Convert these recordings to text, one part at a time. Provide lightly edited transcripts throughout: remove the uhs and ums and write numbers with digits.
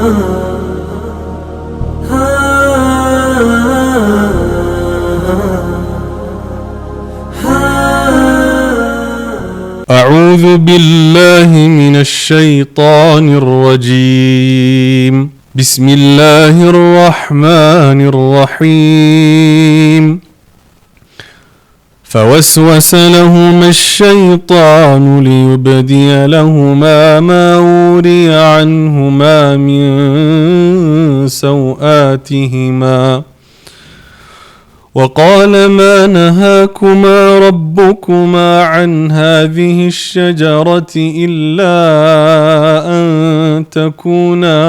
أعوذ بالله من الشيطان الرجيم. بسم الله الرحمن الرحيم. فوسوس لهما الشيطان ليبدي لهما ما وري عنهما من سوآتهما وقال ما نهاكما ربكما عن هذه الشجرة إلا أن تكونا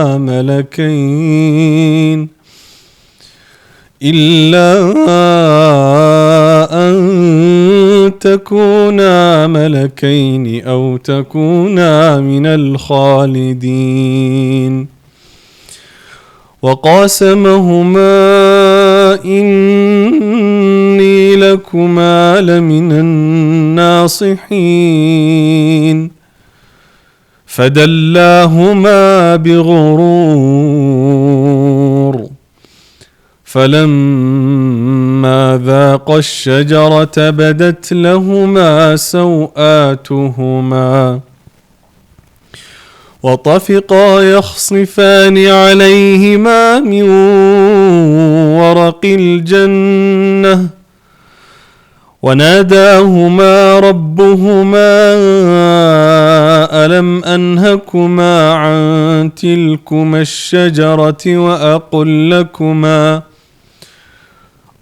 ملكين أو تكونا من الخالدين. وقاسمهما إني لكما لمن الناصحين فدلاهما بغرور فلما ذاقا الشجرة بدت لهما سوآتهما وطفقا يخصفان عليهما من ورق الجنة وناداهما ربهما ألم أنهكما عن تلكما الشجرة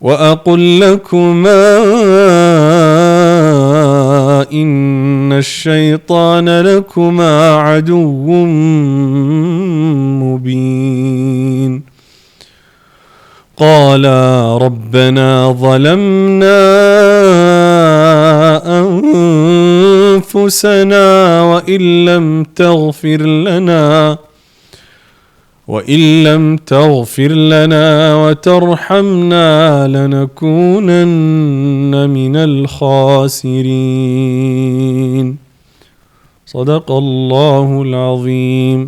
وأقل لكما إن الشيطان لكما عدو مبين. قالا ربنا ظلمنا أنفسنا وإن لم تغفر لنا وترحمنا لنكونن من الخاسرين. صدق الله العظيم.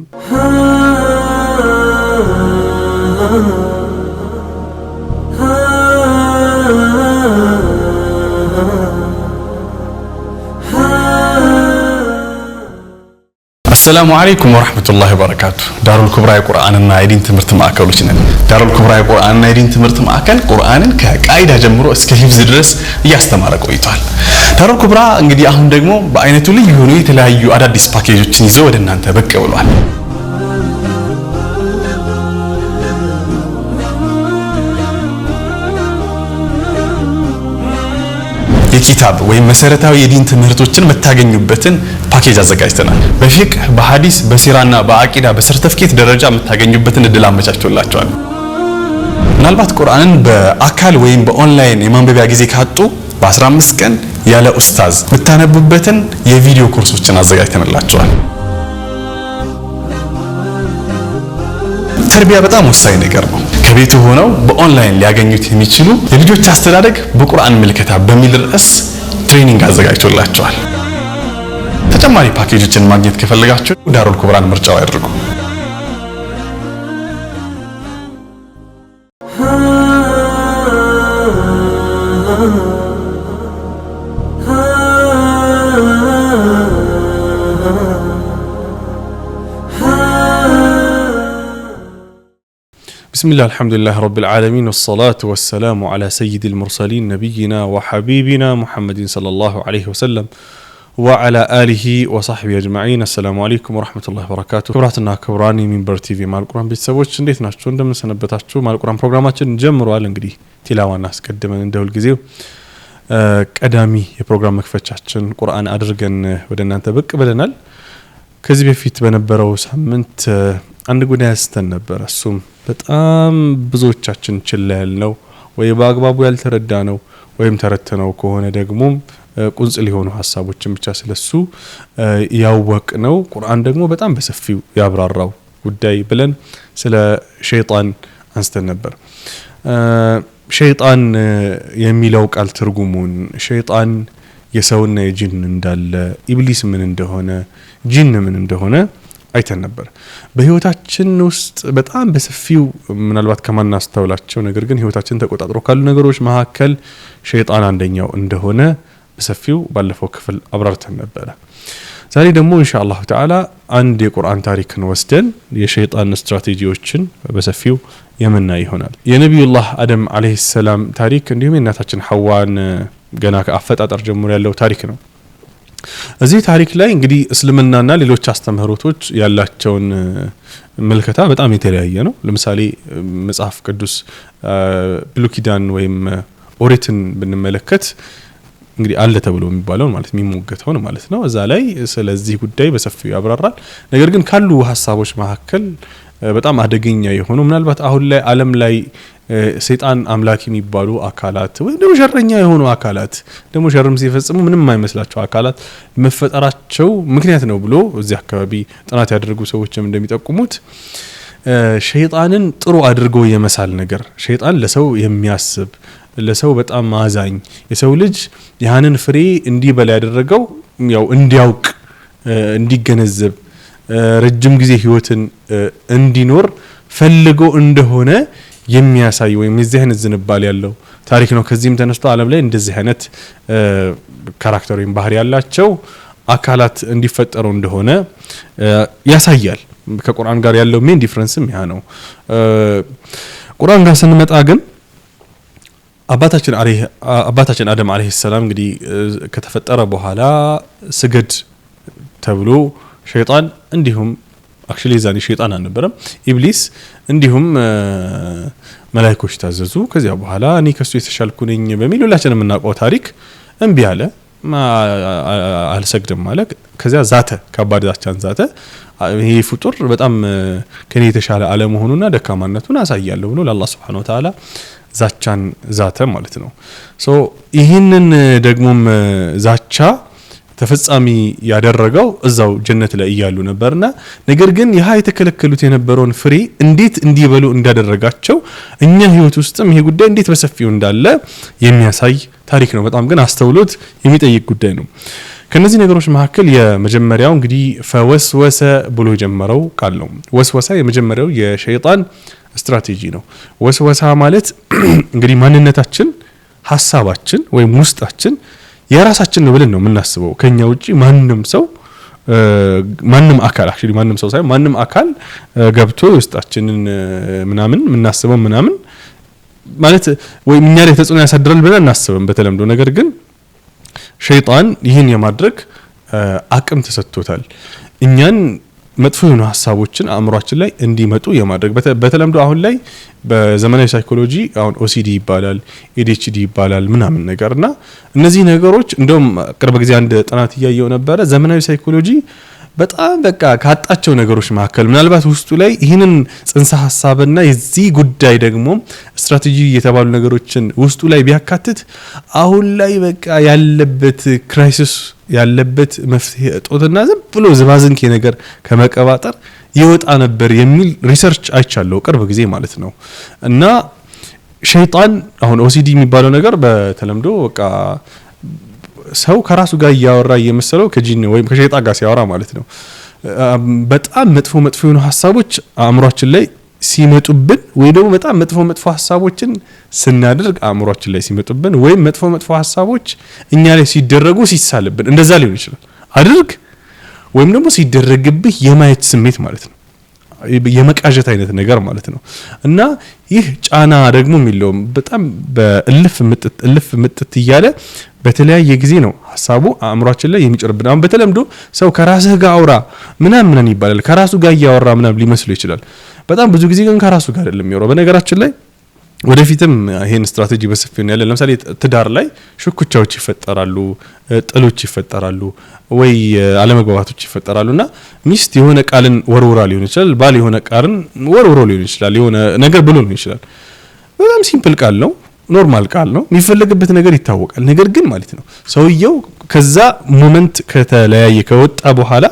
السلام عليكم ورحمة الله وبركاته. دار الكبرى قرآن النايدين تمرت معكلوشنا. دار الكبرى قرآن النايدين تمرت معكل قرآن كقاعدة جمرو اسكحفظ درس يستمر ቆይቷል። دار الكبرى እንግዲህ አሁን ደግሞ በአይነቱ ልዩ የሆኑ የተለያዩ አዳዲስ ፓኬጆችን ይዞ ወደ እናንተ ብቅ ብሏል። የኪታብ ወይም መሰረታዊ የዲን ትምህርቶችን መታገኙበትን ፓኬጅ አዘጋጅተናል። በፊቅህ፣ በሐዲስ፣ በሲራና በአቂዳ በሰርተፍኬት ደረጃ መታገኙበትን እድል አመቻችቶላችኋል። ምናልባት ቁርአንን በአካል ወይም በኦንላይን የማንበቢያ ጊዜ ካጡ በ15 ቀን ያለ ኡስታዝ መታነቡበትን የቪዲዮ ኮርሶችን አዘጋጅተንላችኋል። ተርቢያ በጣም ወሳኝ ነገር ነው። ከቤቱ ሆነው በኦንላይን ሊያገኙት የሚችሉ የልጆች አስተዳደግ በቁርአን ምልከታ በሚል ርዕስ ትሬኒንግ አዘጋጅቶላችኋል። ተጨማሪ ፓኬጆችን ማግኘት ከፈለጋችሁ ዳሩል ኩብራን ምርጫው ያድርጉ። بسم الله الحمد لله رب العالمين والصلاة والسلام على سيد المرسلين نبينا وحبيبنا محمد صلى الله عليه وسلم وعلى آله وصحبه أجمعين. السلام عليكم ورحمة الله وبركاته. كبراتنا كبراني من بر تي في مع القرآن بيتسويش نديت ناشتو እንደምን ሰነበታችሁ مع القرآن ፕሮግራማችን ጀምሯል። እንግዲህ ቲላዋና አስቀድመን እንደውል ጊዜው ቀዳሚ የፕሮግራም መክፈቻችን ቁርአን አድርገን ወደ እናንተ ብቅ ብለናል። ከዚህ በፊት በነበረው ሳምንት አንድ ጉዳይ አስተን ነበር። እሱም በጣም ብዙዎቻችን ችላ ያልነው ወይ በአግባቡ ያልተረዳነው ወይም ተረተነው ከሆነ ደግሞ ቁንጽል የሆኑ ሐሳቦችን ብቻ ስለሱ ያወቅነው ቁርአን ደግሞ በጣም በሰፊው ያብራራው ጉዳይ ብለን ስለ ሸይጣን አንስተን ነበር። ሸይጣን የሚለው ቃል ትርጉሙን ሸይጣን የሰውና የጂን እንዳለ ኢብሊስ ምን እንደሆነ ጂን ምን እንደሆነ አይተን ነበር። በህይወታችን ውስጥ በጣም በሰፊው ምናልባት ከማናስተውላቸው ነገር ግን ህይወታችን ተቆጣጥሮ ካሉ ነገሮች መካከል ሸይጣን አንደኛው እንደሆነ በሰፊው ባለፈው ክፍል አብራርተን ነበር። ዛሬ ደግሞ ኢንሻአላህ ተዓላ አንድ የቁርአን ታሪክን ወስደን የሸይጣን ስትራቴጂዎችን በሰፊው የምናይ ይሆናል። የነብዩላህ አደም አለይሂ ሰላም ታሪክ እንዲሁም የእናታችን ሐዋን ገና ከአፈጣጠር ጀምሮ ያለው ታሪክ ነው። እዚህ ታሪክ ላይ እንግዲህ እስልምናና ሌሎች አስተምህሮቶች ያላቸውን መልከታ በጣም የተለያየ ነው። ለምሳሌ መጽሐፍ ቅዱስ ብሉይ ኪዳን ወይም ኦሪትን ብንመለከት እንግዲህ አለ ተብሎ የሚባለው ማለት የሚሞገተው ነው ማለት ነው። እዛ ላይ ስለዚህ ጉዳይ በሰፊው ያብራራል። ነገር ግን ካሉ ሐሳቦች መካከል በጣም አደገኛ የሆኑ ምናልባት አሁን ላይ ዓለም ላይ ሰይጣን አምላክ የሚባሉ አካላት ወይ ደግሞ ሸረኛ የሆኑ አካላት ደግሞ ሸርም ሲፈጽሙ ምንም የማይመስላቸው አካላት መፈጠራቸው ምክንያት ነው ብሎ እዚህ አካባቢ ጥናት ያደረጉ ሰዎችም እንደሚጠቁሙት ሸይጣንን ጥሩ አድርጎ የመሳል ነገር ሸይጣን ለሰው የሚያስብ ለሰው በጣም ማዛኝ የሰው ልጅ ያንን ፍሬ እንዲበላ ያደረገው ያው እንዲያውቅ እንዲገነዘብ ረጅም ጊዜ ህይወትን እንዲኖር ፈልጎ እንደሆነ የሚያሳይ ወይም የዚህ አይነት ዝንባሌ ያለው ታሪክ ነው። ከዚህም ተነስቶ ዓለም ላይ እንደዚህ አይነት ካራክተር ወይም ባህሪ ያላቸው አካላት እንዲፈጠሩ እንደሆነ ያሳያል። ከቁርአን ጋር ያለው ሜን ዲፈረንስም ያ ነው። ቁርአን ጋር ስንመጣ ግን አባታችን አደም አለይሂ ሰላም እንግዲህ ከተፈጠረ በኋላ ስገድ ተብሎ ሸይጣን እንዲሁም አክቹሊ ዛኔ ሸይጣን አልነበረም ኢብሊስ እንዲሁም መላእክቶች ታዘዙ። ከዚያ በኋላ እኔ ከሱ የተሻልኩ ነኝ በሚል ሁላችንም እናውቀው ታሪክ እንቢ አለ፣ አልሰግድም ማለት። ከዚያ ዛተ፣ ከባድ ዛቻን ዛተ። ይሄ ፍጡር በጣም ከኔ የተሻለ አለመሆኑና ደካማነቱን አሳያለሁ ብሎ ለአላህ Subhanahu Wa Ta'ala ዛቻን ዛተ ማለት ነው። ሶ ይህንን ደግሞም ዛቻ ተፈጻሚ ያደረገው እዛው ጀነት ላይ እያሉ ነበርና ነገር ግን ይሄ የተከለከሉት የነበረውን ፍሬ እንዴት እንዲበሉ እንዳደረጋቸው እኛ ህይወት ውስጥም ይሄ ጉዳይ እንዴት በሰፊው እንዳለ የሚያሳይ ታሪክ ነው። በጣም ግን አስተውሎት የሚጠይቅ ጉዳይ ነው። ከነዚህ ነገሮች መካከል የመጀመሪያው እንግዲህ ፈወስወሰ ብሎ ጀመረው ቃል ነው። ወስወሳ የመጀመሪያው የሸይጣን ስትራቴጂ ነው። ወስወሳ ማለት እንግዲህ ማንነታችን ሐሳባችን ወይም ውስጣችን የራሳችን ነው ብለን ነው የምናስበው። ከኛ ውጪ ማንንም ሰው ማንንም አካል አክቹሊ ማንንም ሰው ሳይሆን ማንንም አካል ገብቶ ውስጣችንን ምናምን የምናስበው ምናምን ማለት ወይ እኛ ላይ ተጽዕኖ ያሳድራል ብለን እናስበም በተለምዶ። ነገር ግን ሸይጣን ይህን የማድረግ አቅም ተሰጥቶታል። እኛን መጥፎ የሆኑ ሐሳቦችን አእምሯችን ላይ እንዲመጡ የማድረግ በተለምዶ አሁን ላይ በዘመናዊ ሳይኮሎጂ አሁን ኦሲዲ ይባላል፣ ኤዲኤችዲ ይባላል ምናምን ነገርና እነዚህ ነገሮች እንደውም ቅርብ ጊዜ አንድ ጥናት እያየው ነበር። ዘመናዊ ሳይኮሎጂ በጣም በቃ ካጣቸው ነገሮች መካከል ምናልባት ውስጡ ላይ ይህንን ጽንሰ ሐሳብና የዚህ ጉዳይ ደግሞ ስትራቴጂ የተባሉ ነገሮችን ውስጡ ላይ ቢያካትት አሁን ላይ በቃ ያለበት ክራይሲስ ያለበት መፍትሄ እጦትና ዝም ብሎ ዝባዝንኬ ነገር ከመቀባጠር ይወጣ ነበር የሚል ሪሰርች አይቻለሁ ቅርብ ጊዜ ማለት ነው። እና ሸይጣን አሁን ኦሲዲ የሚባለው ነገር በተለምዶ በቃ ሰው ከራሱ ጋር ያወራ የመሰለው ከጂን ወይም ከሸይጣን ጋር ሲያወራ ማለት ነው። በጣም መጥፎ የሆኑ ሐሳቦች አእምሯችን ላይ ሲመጡብን ወይ ደግሞ በጣም መጥፎ ሐሳቦችን ስናደርግ አእምሯችን ላይ ሲመጡብን ወይም መጥፎ ሐሳቦች እኛ ላይ ሲደረጉ ሲሳልብን እንደዛ ሊሆን ይችላል። አድርግ ወይም ደግሞ ሲደረግብህ የማየት ስሜት ማለት ነው። የመቃዠት አይነት ነገር ማለት ነው። እና ይህ ጫና ደግሞ የሚለው በጣም በእልፍ ምጥት እያለ በተለያየ ጊዜ ነው ሐሳቡ አእምሯችን ላይ የሚጭርብን። አሁን በተለምዶ ሰው ከራስህ ጋር አውራ ምናምን ይባላል። ከራሱ ጋር ያወራ ምናምን ሊመስል ይችላል። በጣም ብዙ ጊዜ ግን ከራሱ ጋር አይደለም የሚያወራው። በነገራችን ላይ ወደፊትም ይሄን ስትራቴጂ በሰፊው ነው ያለ። ለምሳሌ ትዳር ላይ ሽኩቻዎች ይፈጠራሉ፣ ጥሎች ይፈጠራሉ፣ ወይ አለመግባባቶች ይፈጠራሉና ሚስት የሆነ ቃልን ወርውራ ሊሆን ይችላል፣ ባል የሆነ ቃልን ወርውሮ ሊሆን ይችላል፣ የሆነ ነገር ብሎ ሊሆን ይችላል። በጣም ሲምፕል ቃል ነው፣ ኖርማል ቃል ነው፣ የሚፈልግበት ነገር ይታወቃል። ነገር ግን ማለት ነው ሰውየው ከዛ ሞመንት ከተለያየ ከወጣ በኋላ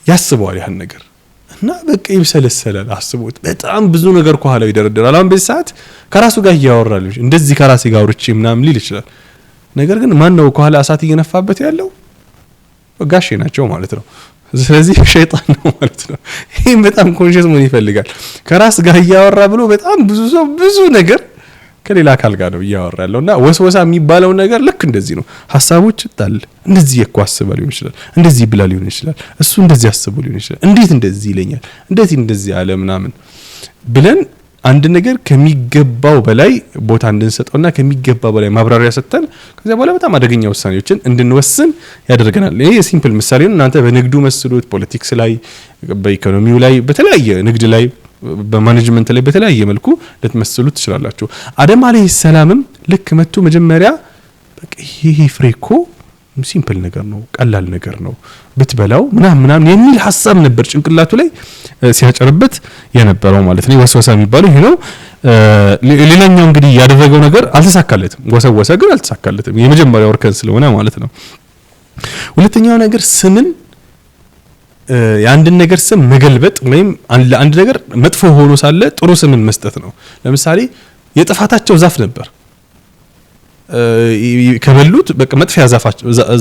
ያስበዋል ያን ነገር እና በቃ ይብሰለሰላል። አስቡት በጣም ብዙ ነገር ከኋላው ይደረደራል። አሁን በዚህ ሰዓት ከራሱ ጋር ያወራል እንደዚህ ከራሴ ጋር ወርቼ ምናምን ሊል ይችላል። ነገር ግን ማን ነው ከኋላ እሳት እየነፋበት ያለው? ጋሼ ናቸው ማለት ነው። ስለዚህ ሸይጣን ነው ማለት ነው። ይሄ በጣም ኮንሺየስ መሆን ይፈልጋል። ከራስ ጋር ያወራ ብሎ በጣም ብዙ ሰው ብዙ ነገር ከሌላ አካል ጋር ነው ያወራ ያለውና ወስወሳ የሚባለው ነገር ልክ እንደዚህ ነው። ሐሳቦች ይጣል እንደዚህ እኮ ሊሆን ይችላል፣ እንደዚህ ብላ ሊሆን ይችላል፣ እሱ እንደዚህ አስቦ ሊሆን ይችላል፣ እንዴት እንደዚህ ይለኛል፣ እንዴት እንደዚህ አለ ምናምን ብለን አንድ ነገር ከሚገባው በላይ ቦታ እንድንሰጠውና ከሚገባው በላይ ማብራሪያ ሰጥተን ከዛ በኋላ በጣም አደገኛ ውሳኔዎችን እንድንወስን ያደርገናል። ይሄ ሲምፕል ምሳሌ ነው። እናንተ በንግዱ መስሉት፣ ፖለቲክስ ላይ፣ በኢኮኖሚው ላይ፣ በተለያየ ንግድ ላይ፣ በማኔጅመንት ላይ በተለያየ መልኩ ልትመስሉት ትችላላችሁ። አደም አለይሂ ሰላምም ልክ መጥቶ መጀመሪያ በቃ ይሄ ፍሬኮ ሲምፕል ነገር ነው፣ ቀላል ነገር ነው ብትበላው ምናምን የሚል ሐሳብ ነበር ጭንቅላቱ ላይ ሲያጨርበት የነበረው ማለት ነው። ወስወሳ የሚባለው ይሄ ነው። ሌላኛው እንግዲህ ያደረገው ነገር አልተሳካለትም። ወሰወሰ ግን አልተሳካለትም። የመጀመሪያው እርከን ስለሆነ ማለት ነው። ሁለተኛው ነገር ስምን የአንድን ነገር ስም መገልበጥ ወይም አንድ ነገር መጥፎ ሆኖ ሳለ ጥሩ ስምን መስጠት ነው። ለምሳሌ የጥፋታቸው ዛፍ ነበር ከበሉት በቃ መጥፊያ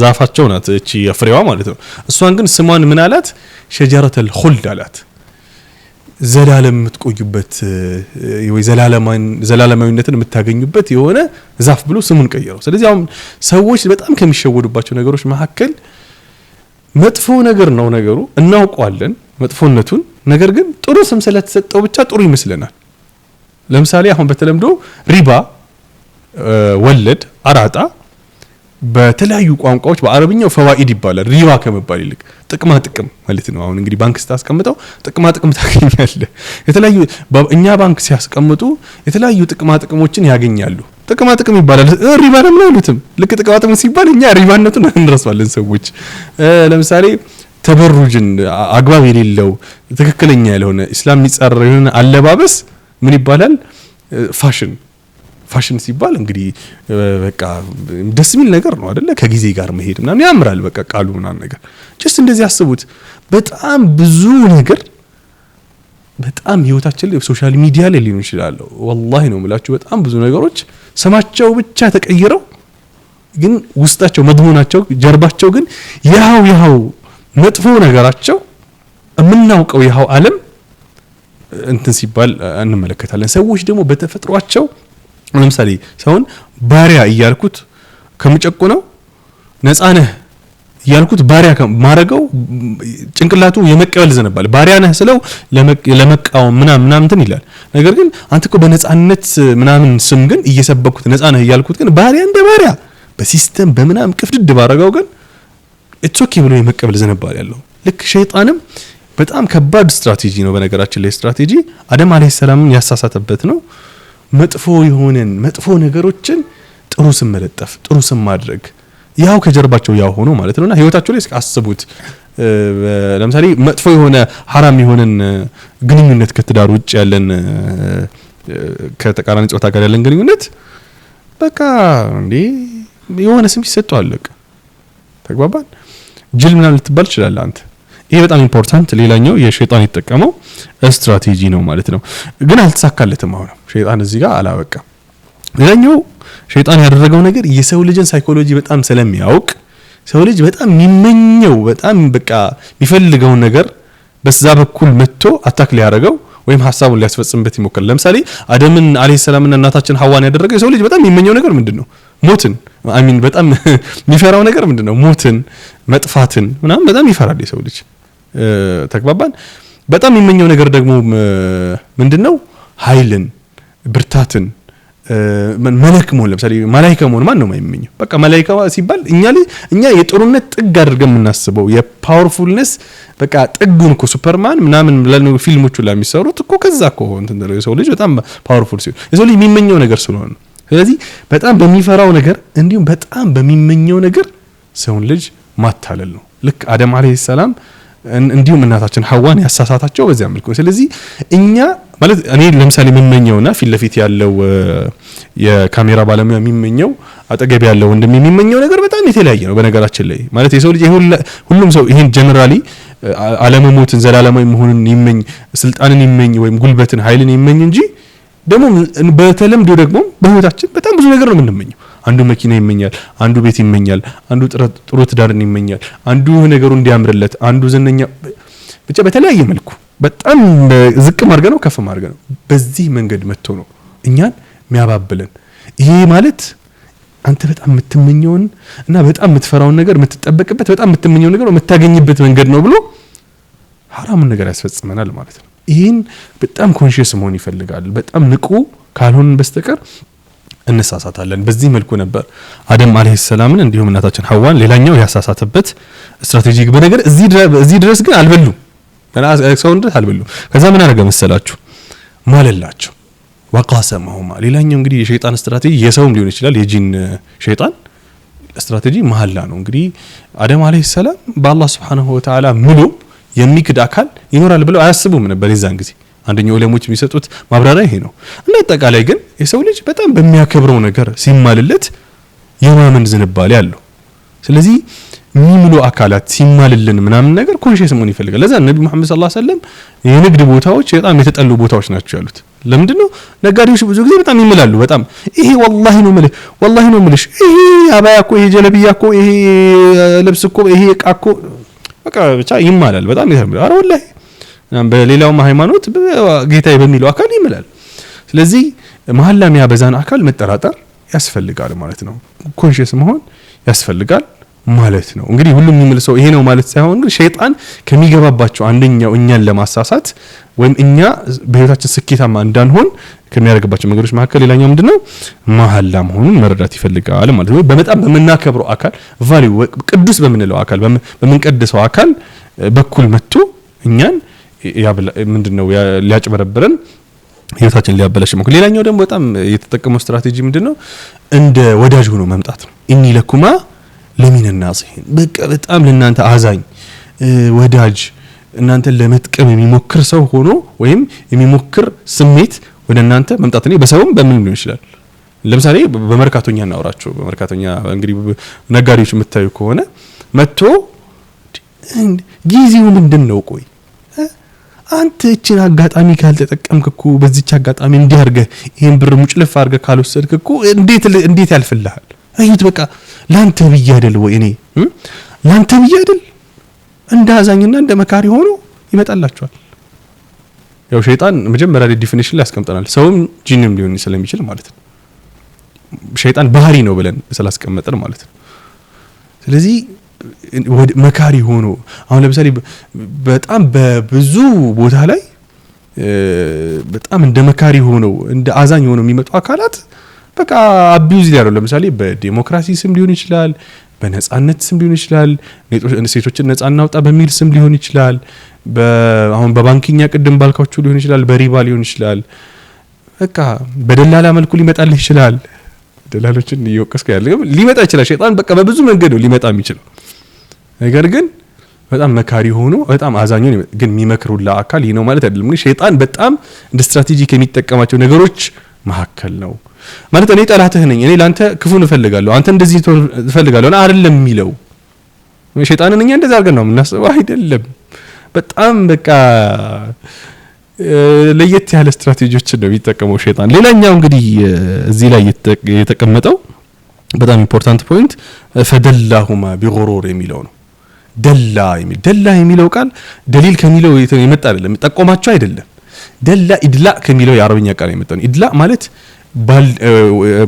ዛፋቸው ናት እቺ ፍሬዋ ማለት ነው። እሷን ግን ስሟን ምን አላት? ሸጀረተል ኹልድ አላት። ዘላለም የምትቆዩበት ወይ ዘላለማዊነትን የምታገኙበት የሆነ ዛፍ ብሎ ስሙን ቀየረው። ስለዚህ አሁን ሰዎች በጣም ከሚሸወዱባቸው ነገሮች መካከል መጥፎ ነገር ነው ነገሩ፣ እናውቀዋለን መጥፎነቱን። ነገር ግን ጥሩ ስም ስለተሰጠው ብቻ ጥሩ ይመስለናል። ለምሳሌ አሁን በተለምዶ ሪባ ወለድ አራጣ በተለያዩ ቋንቋዎች በአረብኛው ፈዋኢድ ይባላል። ሪባ ከመባል ይልቅ ጥቅማ ጥቅም ማለት ነው። አሁን እንግዲህ ባንክ ስታስቀምጠው ጥቅማ ጥቅም ታገኛለህ። የተለያዩ እኛ ባንክ ሲያስቀምጡ የተለያዩ ጥቅማ ጥቅሞችን ያገኛሉ። ጥቅማ ጥቅም ይባላል። ሪባ ነው ያሉትም። ልክ ጥቅማ ጥቅም ሲባል እኛ ሪባነቱን እንረሳዋለን ሰዎች። ለምሳሌ ተበሩጅን አግባብ የሌለው ትክክለኛ ያልሆነ እስላም የሚጻረር አለባበስ ምን ይባላል? ፋሽን ሲባል እንግዲህ በቃ ደስ የሚል ነገር ነው አይደለ? ከጊዜ ጋር መሄድ ምናምን ያምራል። በቃ ቃሉ ምናምን ነገር ጀስት እንደዚህ ያስቡት። በጣም ብዙ ነገር በጣም ህይወታችን ላይ ሶሻል ሚዲያ ላይ ሊሆን ይችላል። ወላሂ ነው የምላችሁ በጣም ብዙ ነገሮች ስማቸው ብቻ ተቀይረው ግን ውስጣቸው መድሙናቸው ጀርባቸው ግን ያው መጥፎ ነገራቸው የምናውቀው ያው ዓለም እንትን ሲባል እንመለከታለን። ሰዎች ደግሞ በተፈጥሯቸው ለምሳሌ ሰውን ባሪያ እያልኩት ከምጨቁነው ነፃ ነህ እያልኩት ባሪያ ማረገው ጭንቅላቱ የመቀበል ዘነባል። ባሪያ ነህ ስለው ለመቃወም ምናምን እንትን ይላል። ነገር ግን አንተ እኮ በነፃነት ምናምን ስም ግን እየሰበኩት ነፃ ነህ እያልኩት ግን ባሪያ እንደ ባሪያ በሲስተም በምናምን ቅፍድድ ባረጋው ግን ኢትስ ኦኬ ብሎ የመቀበል ዘነባል ያለው። ልክ ሸይጣንም በጣም ከባድ ስትራቴጂ ነው። በነገራችን ላይ ስትራቴጂ አደም አለይሂ ሰላምን ያሳሳተበት ነው። መጥፎ ነገሮችን ጥሩ ስም መለጠፍ፣ ጥሩ ስም ማድረግ ያው ከጀርባቸው ያው ሆኖ ማለት ነውና ህይወታቸው ላይ አስቡት። ለምሳሌ መጥፎ የሆነ ሐራም የሆነን ግንኙነት ከትዳር ውጭ ያለን ከተቃራኒ ጾታ ጋር ያለን ግንኙነት በቃ እንዴ የሆነ ስም ይሰጣል። በቃ ተግባባን። ጅል ምናምን ልትባል ይችላል አንተ። ይሄ በጣም ኢምፖርታንት ሌላኛው የሸይጣን የተጠቀመው ስትራቴጂ ነው ማለት ነው። ግን አልተሳካለትም። አሁን ሸይጣን እዚህ ጋር አላበቃም። ሌላኛው ሸይጣን ያደረገው ነገር የሰው ልጅን ሳይኮሎጂ በጣም ስለሚያውቅ ሰው ልጅ በጣም የሚመኘው በጣም በቃ የሚፈልገው ነገር በዛ በኩል መጥቶ አታክ ሊያደርገው ወይም ሐሳቡን ሊያስፈጽምበት ይሞክራል። ለምሳሌ አደምን አለይሂ ሰላምና እናታችን ሐዋን ያደረገው የሰው ልጅ በጣም የሚመኘው ነገር ምንድነው? ሞትን። በጣም የሚፈራው ነገር ምንድነው? ሞትን፣ መጥፋትን ምናምን በጣም ይፈራል የሰው ልጅ። ተግባባን። በጣም የሚመኘው ነገር ደግሞ ምንድነው? ኃይልን፣ ብርታትን፣ መለክ መሆን። ለምሳሌ መላእክት መሆን ማን ነው የማይመኘው? በቃ መላእክት ሲባል እኛ የጥሩነት ጥግ አድርገን የምናስበው የፓወርፉልነስ በቃ ጥጉን እኮ ሱፐርማን ምናምን ለነው ፊልሞቹ ላይ የሚሰሩት እኮ ከዛ እኮ እንትን ነው። የሰው ልጅ በጣም ፓወርፉል ሲሆን የሰው ልጅ የሚመኘው ነገር ስለሆነ ነው። ስለዚህ በጣም በሚፈራው ነገር እንዲሁም በጣም በሚመኘው ነገር ሰውን ልጅ ማታለል ነው። ልክ አደም አለይሂ ሰላም እንዲሁም እናታችን ሐዋን ያሳሳታቸው በዚያ መልኩ። ስለዚህ እኛ ማለት እኔ ለምሳሌ የምመኘውና ፊት ለፊት ያለው የካሜራ ባለሙያ የሚመኘው አጠገብ ያለው የሚመኘው ነገር በጣም የተለያየ ነው። በነገራችን ላይ ማለት የሰው ልጅ ሁሉም ሰው ይሄን ጀነራሊ ዓለመሞትን ዘላለማዊ መሆንን ይመኝ፣ ስልጣንን ይመኝ ወይም ጉልበትን ኃይልን ይመኝ እንጂ ደግሞ በተለምዶ ደግሞ በህይወታችን በጣም ብዙ ነገር ነው የምንመኘው። አንዱ መኪና ይመኛል፣ አንዱ ቤት ይመኛል፣ አንዱ ጥሩ ትዳርን ይመኛል፣ አንዱ ነገሩ እንዲያምርለት፣ አንዱ ዝነኛ ብቻ በተለያየ መልኩ በጣም ዝቅ ማርገ ነው ከፍ ማርገ ነው በዚህ መንገድ መጥቶ ነው እኛን የሚያባብለን። ይሄ ማለት አንተ በጣም የምትመኘውን እና በጣም የምትፈራውን ነገር የምትጠበቅበት በጣም የምትመኘውን ነገር የምታገኝበት መንገድ ነው ብሎ ሐራምን ነገር ያስፈጽመናል ማለት ነው። ይሄን በጣም ኮንሺየስ መሆን ይፈልጋል። በጣም ንቁ ካልሆን በስተቀር እንሳሳታለን። በዚህ መልኩ ነበር አደም አለይሂ ሰላምን እንዲሁም እናታችን ሐዋን ሌላኛው ያሳሳተበት ስትራቴጂክ በነገር እዚህ ድረስ ግን አልበሉ ሰውን ድረስ አልበሉ። ከዛ ምን አደረገ መሰላችሁ? ማለላቸው ወቃሰመሁማ። ሌላኛው እንግዲህ የሸይጣን ስትራቴጂ የሰውም ሊሆን ይችላል የጂን ሸይጣን ስትራቴጂ መሐላ ነው። እንግዲህ አደም አለይሂ ሰላም በአላህ Subhanahu Wa Ta'ala ምሎ የሚክድ አካል ይኖራል ብለው አያስቡም ነበር የዛን ጊዜ። አንደኛው ዑለሞች የሚሰጡት ማብራሪያ ይሄ ነው። እና አጠቃላይ ግን የሰው ልጅ በጣም በሚያከብረው ነገር ሲማልለት የማመን ዝንባሌ ያለው። ስለዚህ የሚምሉ አካላት ሲማልልን ምናምን ነገር ኮንሺየስ መሆን ይፈልጋል። ለዛ ነብዩ መሐመድ ሰለላሁ ዐለይሂ ወሰለም የንግድ ቦታዎች በጣም የተጠሉ ቦታዎች ናቸው ያሉት። ለምንድነው? ነጋዴዎች ብዙ ጊዜ በጣም ይምላሉ። በጣም ይሄ ወላሂ ነው ምልሽ ይሄ አባያ እኮ ይሄ ጀለቢያ እኮ ይሄ ልብስ እኮ ይሄ ዕቃ እኮ በቃ ብቻ ይማላል። በጣም ይተምራል። አረ ወላሂ በሌላው ሃይማኖት ጌታዬ በሚለው አካል ይምላል። ስለዚህ መሐላ የሚያበዛን አካል መጠራጠር ያስፈልጋል ማለት ነው። ኮንሺየስ መሆን ያስፈልጋል ማለት ነው። እንግዲህ ሁሉም የሚመልሰው ይሄ ነው ማለት ሳይሆን ግን ሸይጣን ከሚገባባቸው አንደኛው እኛን ለማሳሳት ወይም እኛ በህይወታችን ስኬታማ እንዳንሆን ከሚያደርግባቸው መንገዶች መካከል ሌላኛው ምንድነው? መሐላ መሆኑን መረዳት ይፈልጋል ማለት ነው። በመጣም በመናከብረው አካል ቫልዩ ቅዱስ በመንለው አካል በመንቀደሰው አካል በኩል መጥቶ እኛን ምንድነው ሊያጭበረብረን ህይወታችን ሊያበላሽ ነው። ሌላኛው ደግሞ በጣም የተጠቀመው ስትራቴጂ ምንድነው? እንደ ወዳጅ ሆኖ መምጣት ነው። ኢኒ ለኩማ ለሚን الناصحين በቃ በጣም ለእናንተ አዛኝ ወዳጅ እናንተን ለመጥቀም የሚሞክር ሰው ሆኖ ወይም የሚሞክር ስሜት ወደ እናንተ መምጣት ነው። በሰውም በምን ሊሆን ይችላል? ለምሳሌ በመርካቶኛ እናወራቸው። በመርካቶኛ እንግዲህ ነጋዴዎች የምታዩ ከሆነ መጥቶ ጊዜው ምንድነው? ቆይ አንተ እቺን አጋጣሚ ካልተጠቀምክኩ በዚች አጋጣሚ እንዲያርገ ይሄን ብር ሙጭልፍ አርገ ካልወሰድክኩ እንዴት ያልፍልሃል? አይት በቃ ላንተ ብዬ አይደል ወይ እኔ ላንተ ብዬ አይደል እንዳዛኝና እንደመካሪ ሆኖ ይመጣላችኋል። ያው ሸይጣን መጀመሪያ ዲፊኒሽን ላይ ያስቀምጠናል። ሰውም ጂንም ሊሆን ስለሚችል ማለት ነው። ሸይጣን ባህሪ ነው ብለን ስላስቀመጠን ማለት ነው። ስለዚህ መካሪ ሆኖ አሁን ለምሳሌ በጣም በብዙ ቦታ ላይ በጣም እንደ መካሪ ሆኖ እንደ አዛኝ ሆኖ የሚመጡ አካላት በቃ አቢዩዝ ያለው ለምሳሌ በዲሞክራሲ ስም ሊሆን ይችላል፣ በነጻነት ስም ሊሆን ይችላል፣ ሴቶችን ነጻ እናውጣ በሚል ስም ሊሆን ይችላል፣ አሁን በባንኪኛ ቅድም ባልካችሁ ሊሆን ይችላል፣ በሪባ ሊሆን ይችላል። በቃ በደላላ መልኩ ሊመጣልህ ይችላል። ደላሎችን እየወቀስከ ያለ ሊመጣ ይችላል። ሸይጣን በቃ በብዙ መንገድ ነው ሊመጣ የሚችለው። ነገር ግን በጣም መካሪ ሆኖ በጣም አዛኝ ነው። ግን የሚመክሩላ አካል ይሄ ነው ማለት አይደለም። ግን ሸይጣን በጣም እንደ ስትራቴጂክ የሚጠቀማቸው ነገሮች መካከል ነው ማለት እኔ ጠላትህ ነኝ፣ እኔ ላንተ ክፉን እፈልጋለሁ፣ አንተ እንደዚህ ትፈልጋለህ እና አይደለም የሚለው ሸይጣንን እኛ እንደዛ አድርገን ነው የምናስበው። አይደለም። በጣም በቃ ለየት ያለ ስትራቴጂዎችን ነው የሚጠቀመው ሸይጣን። ሌላኛው እንግዲህ እዚህ ላይ የተቀመጠው በጣም ኢምፖርታንት ፖይንት ፈደላሁማ ቢጉሩር የሚለው ነው። ደላ የሚለው ቃል ደሊል ከሚለው የመጣ አይደለም፣ ጠቆማቸው አይደለም። ደላ ኢድላ ከሚለው የአረብኛ ቃል የመጣ ነው። ኢድላ ማለት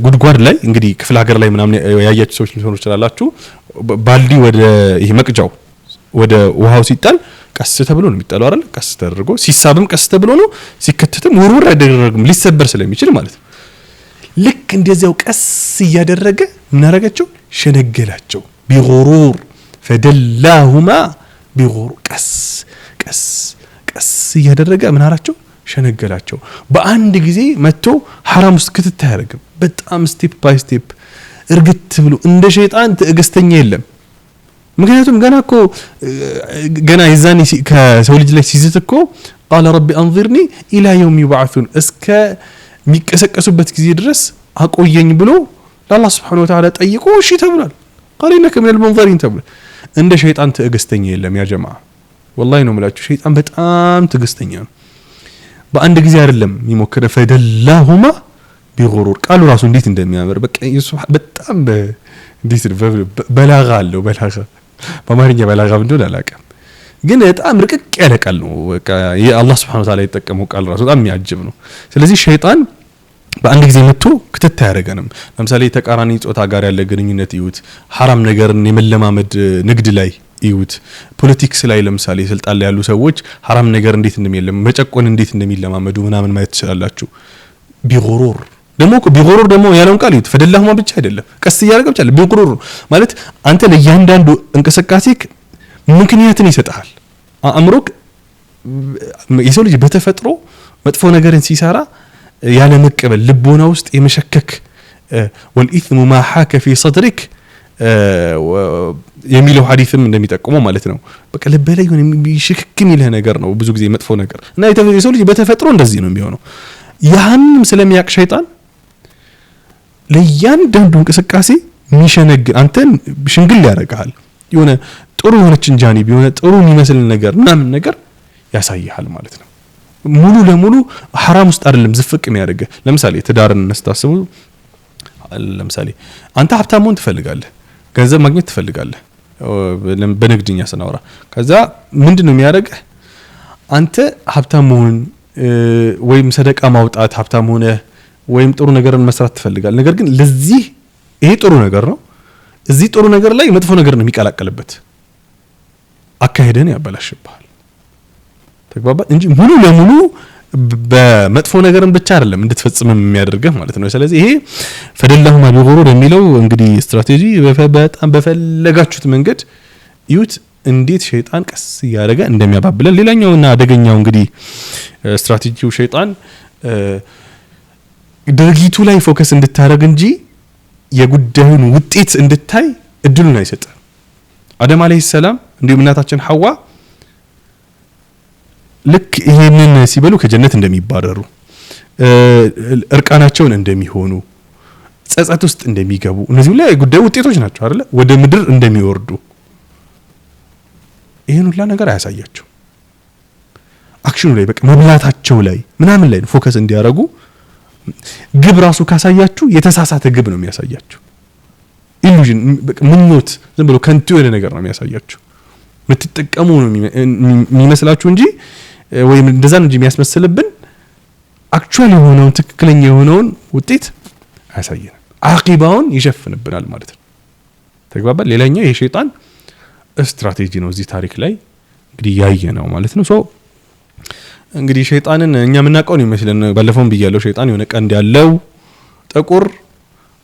ጉድጓድ ላይ እንግዲህ ክፍለ ሀገር ላይ ምናምን ያያችሁ ሰዎች ሊሆኑ ይችላልላችሁ። ባልዲ ወደ ይሄ መቅጃው ወደ ውሃው ሲጣል ቀስ ተብሎ ነው የሚጣለው አይደል? ቀስ ተደርጎ ሲሳብም ቀስ ተብሎ ነው፣ ሲከተትም ውርውር አይደረግም ሊሰበር ስለሚችል ማለት ነው። ልክ እንደዚያው ቀስ እያደረገ ምን አረጋቸው? ሸነገላቸው። ቢጉሩር ፈደላሁማ ቢጉሩር ቀስ እያደረገ ምን አራቸው? ሸነገላቸው። በአንድ ጊዜ መጥቶ حرام ውስጥ ክትት አያደርግም። በጣም ስቴፕ ባይ ስቴፕ እርግጥ ብሎ እንደ ሸይጣን ትዕግስተኛ የለም። ምክንያቱም ገና የዛኔ ከሰው ልጅ ላይ ሲዝት እኮ قال ربي انظرني الى يوم يبعثون እስከ የሚቀሰቀሱበት ጊዜ ድረስ አቆየኝ ብሎ ለአላህ Subhanahu Wa Ta'ala ጠይቆ እሺ ተብሏል። قال انك من المنظرين ተብሏል። እንደ ሸይጣን ትዕግስተኛ የለም ያ ጀማዓ። والله ነው የምላችሁ ሸይጣን በጣም ትዕግስተኛ ነው። በአንድ ጊዜ አይደለም የሚሞክረው። ፈደላሁማ ቢغሩር ቃሉ ራሱ እንዴት እንደሚያምር በቃ በጣም እንዴት በላጋ አለው በላጋ በአማርኛ በላጋ እንደሆነ አላውቅም ግን በጣም ርቅቅ ያለ ቃል ነው በቃ የአላህ Subhanahu Wa Ta'ala የተጠቀመው ቃል ራሱ በጣም የሚያጅብ ነው ስለዚህ ሸይጣን በአንድ ጊዜ መጥቶ ክትታ ያደርገንም ለምሳሌ ተቃራኒ ጾታ ጋር ያለ ግንኙነት ይዩት حرام ነገርን የመለማመድ ንግድ ላይ ይዩት ፖለቲክስ ላይ ለምሳሌ ስልጣን ላይ ያሉ ሰዎች حرام ነገር እንዴት እንደሚለም መጨቆን እንዴት እንደሚለማመዱ ምናምን ማየት ትችላላችሁ ቢغሩር ቢغሩር ደግሞ ያለውን ቃል ይዩት ፈደላሁማ ብቻ አይደለም ቀስ ያደርገ ብቻ ቢغሩር ማለት አንተ ለእያንዳንዱ እንቅስቃሴክ ምክንያትን ይሰጣል አእምሮክ የሰው ልጅ በተፈጥሮ መጥፎ ነገርን ሲሰራ ያለ መቀበል ልቦና ውስጥ የመሸከክ والإثم ما حاك في صدرك የሚለው ሐዲስም እንደሚጠቁመው ማለት ነው በቃ ልብ ላይ ሆነ የሚሽክክ የሚልህ ነገር ነው ብዙ ጊዜ መጥፎ ነገር እና የሰው ልጅ በተፈጥሮ እንደዚህ ነው የሚሆነው ያንንም ስለሚያቅ ሸይጣን ለእያንዳንዱ እንቅስቃሴ ሚሸነግ አንተን ሽንግል ያደርጋል የሆነ ጥሩ የሆነችን ጃኒብ የሆነ ጥሩ የሚመስል ነገር ምናምን ነገር ያሳያል ማለት ነው ሙሉ ለሙሉ حرام ውስጥ አይደለም ዝፍቅ የሚያደርግ ለምሳሌ ትዳርን እንስታስቡ ለምሳሌ አንተ ሀብታም መሆን ትፈልጋለህ ገንዘብ ማግኘት ትፈልጋለህ በንግድኛ ስናወራ ከዛ ምንድነው የሚያደርግ አንተ ሀብታም መሆን ወይም ሰደቃ ማውጣት ሀብታም ሆነ ወይም ጥሩ ነገርን መስራት ትፈልጋለህ ነገር ግን ለዚህ ይሄ ጥሩ ነገር ነው እዚህ ጥሩ ነገር ላይ መጥፎ ነገር ነው የሚቀላቀልበት አካሄደን ያበላሽባል ተግባባ እንጂ ሙሉ ለሙሉ በመጥፎ ነገርን ብቻ አይደለም እንድትፈጽም የሚያደርገው ማለት ነው ስለዚህ ይሄ ፈደላሁማ ቢغሩር የሚለው እንግዲህ ስትራቴጂ በጣም በፈለጋችሁት መንገድ ይዩት እንዴት ሸይጣን ቀስ ያደረገ እንደሚያባብለን ሌላኛውና አደገኛው እንግዲህ ስትራቴጂው ሸይጣን ድርጊቱ ላይ ፎከስ እንድታረግ እንጂ የጉዳዩን ውጤት እንድታይ እድሉን አይሰጥም አደም አለይሂ ሰላም እንዲሁም እናታችን ሐዋ ልክ ይሄንን ሲበሉ ከጀነት እንደሚባረሩ እርቃናቸውን እንደሚሆኑ ጸጸት ውስጥ እንደሚገቡ እነዚህ ሁሉ ጉዳዩ ውጤቶች ናቸው አይደል ወደ ምድር እንደሚወርዱ ይሄን ሁሉ ነገር አያሳያቸው አክሽኑ ላይ በቃ መብላታቸው ላይ ምናምን ላይ ፎከስ እንዲያረጉ ግብ ራሱ ካሳያችሁ የተሳሳተ ግብ ነው የሚያሳያችሁ ኢሉዥን ምኞት ዝም ብሎ ከንቱ የሆነ ነገር ነው የሚያሳያችሁ ምትጠቀሙ ነው የሚመስላችሁ እንጂ ወይም እንደዛ ነው እንጂ የሚያስመስልብን አክቹዋሊ የሆነውን ትክክለኛ የሆነውን ውጤት አያሳየንም አቂባውን ይሸፍንብናል ማለት ነው ተግባባ ሌላኛው የሸይጣን ስትራቴጂ ነው እዚህ ታሪክ ላይ እንግዲህ ያየነው ማለት ነው እንግዲህ ሸይጣንን እኛ ምናቀው ነው ይመስለን ባለፈው ብያለሁ ሸይጣን የሆነ ቀንድ ያለው ጥቁር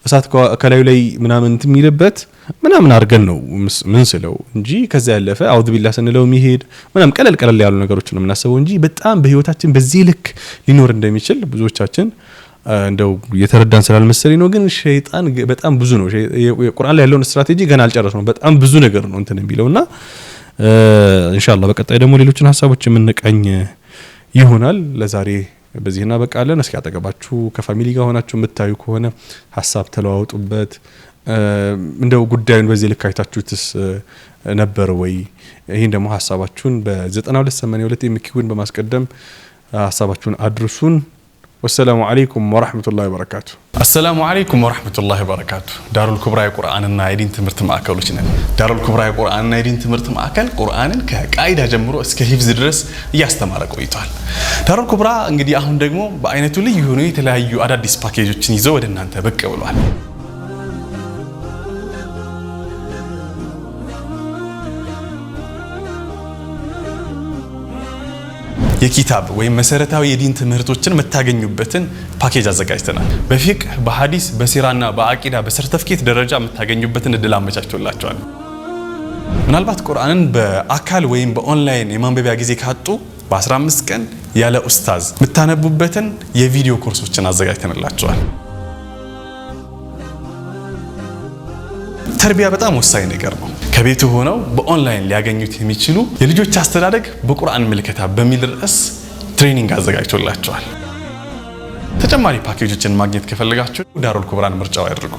እሳት ከላዩ ላይ ምናምን እንትሚልበት ምናምን አርገን ነው ምን ስለው እንጂ ከዛ ያለፈ አውድ ቢላህ ስንለው የሚሄድ ምናምን ቀለል ያሉ ነገሮች ነው የምናስበው እንጂ በጣም በህይወታችን በዚህ ልክ ሊኖር እንደሚችል ብዙዎቻችን እንደው የተረዳን ስላልመሰለኝ ነው ግን ሸይጣን በጣም ብዙ ነው የቁርአን ላይ ያለውን ስትራቴጂ ገና አልጨረስነው በጣም ብዙ ነገር ነው እንትን የሚለውና ኢንሻአላህ በቀጣይ ደግሞ ሌሎችን ሐሳቦች የምንቀኝ ይሆናል ለዛሬ በዚህና በቃለን እስኪ አጠገባችሁ ከፋሚሊ ጋር ሆናችሁ የምታዩ ከሆነ ሐሳብ ተለዋውጡበት እንደው ጉዳዩን በዚህ ልክ አይታችሁትስ ነበር ወይ ይሄን ደግሞ ሐሳባችሁን በ9282 የሚኪውን በማስቀደም ሐሳባችሁን አድርሱን والسلام عليكم ورحمة الله وبركاته السلام عليكم ورحمة الله وبركاته دار الكبرى قرآن النايدين تمرت معاكلوشنا دار الكبرى قرآن النايدين تمرت معاكل قرآن كقاعدة جمرو اسك حفظ درس ያስተማረ ቆይቷል دار الكبرى እንግዲህ አሁን ደግሞ በአይነቱ ልዩ ሆኖ የተለያዩ አዳዲስ ፓኬጆችን ይዘው ወደ እናንተ ብቅ ብሏል የኪታብ ወይ መሰረታዊ የዲን ትምህርቶችን መታገኙበትን ፓኬጅ አዘጋጅተናል በፊቅህ በሐዲስ በሲራና በአቂዳ በሰርቲፊኬት ደረጃ መታገኙበትን እድል አመቻችቶላችኋል ምናልባት ቁርአንን በአካል ወይም በኦንላይን የማንበቢያ ጊዜ ካጡ በ15 ቀን ያለ ኡስታዝ መታነቡበትን የቪዲዮ ኮርሶችን አዘጋጅተንላችኋል ተርቢያ በጣም ወሳኝ ነገር ነው ከቤቱ ሆነው በኦንላይን ሊያገኙት የሚችሉ የልጆች አስተዳደግ በቁርአን ምልከታ በሚል ርዕስ ትሬኒንግ አዘጋጅቶላችኋል ተጨማሪ ፓኬጆችን ማግኘት ከፈለጋችሁ ዳሩል ኩብራን ምርጫው ያድርጉ